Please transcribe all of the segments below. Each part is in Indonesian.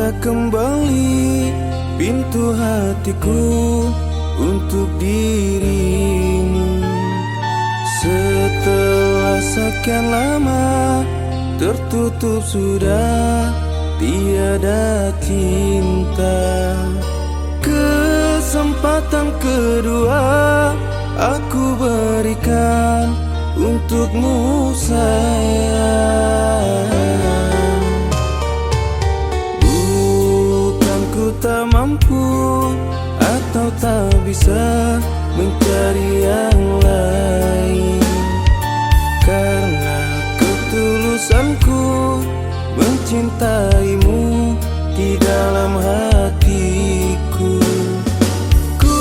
Buka kembali pintu hatiku untuk dirimu. Setelah sekian lama tertutup sudah, tiada cinta. Kesempatan kedua aku berikan untukmu sayang. Bukan ku tak mampu atau tak bisa mencari yang lain, karena ketulusanku mencintaimu di dalam hatiku. Ku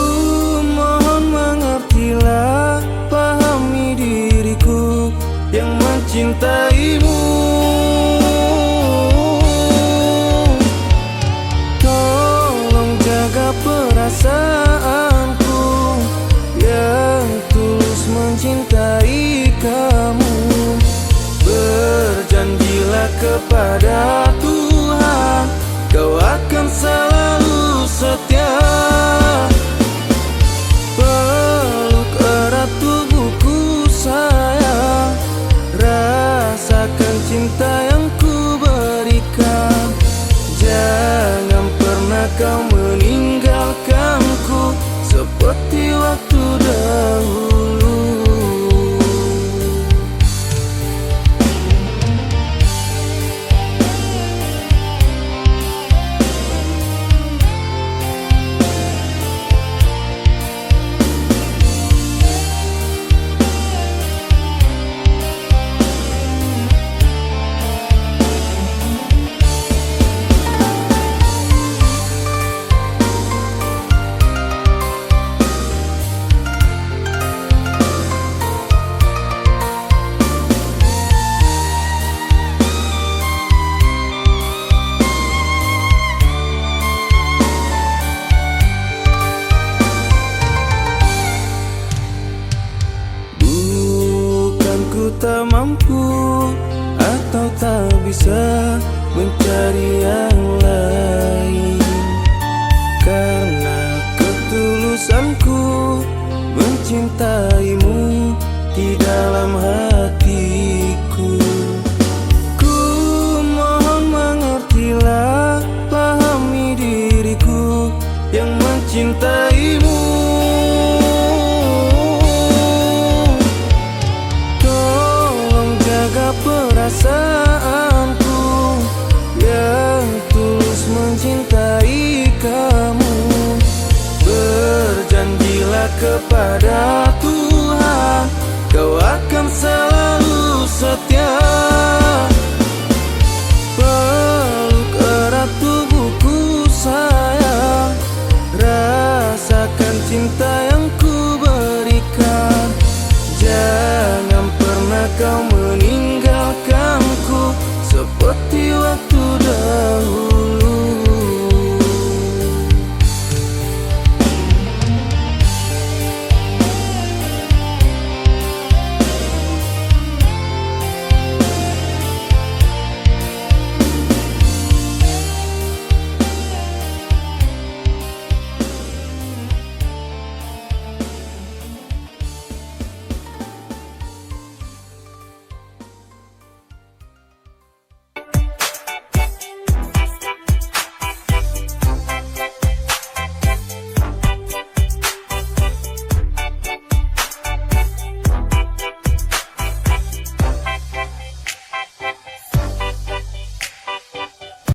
mohon mengertilah, pahami diriku yang mencintaimu. Tolong jaga perasaanku yang tulus mencintai kamu. Berjanjilah kepada Tuhan, kau akan selalu setia. Peluk erat tubuhku sayang, rasakan cinta yang ku berikan. Jangan pernah kau meninggalkanku seperti waktu dahulu. Tak mampu atau tak bisa mencari yang lain, karena ketulusanku mencintaimu di dalam hatiku. Ku mohon mengertilah, pahami diriku yang mencintaimu. Perasaanku yang tulus mencintai kamu. Berjanjilah kepada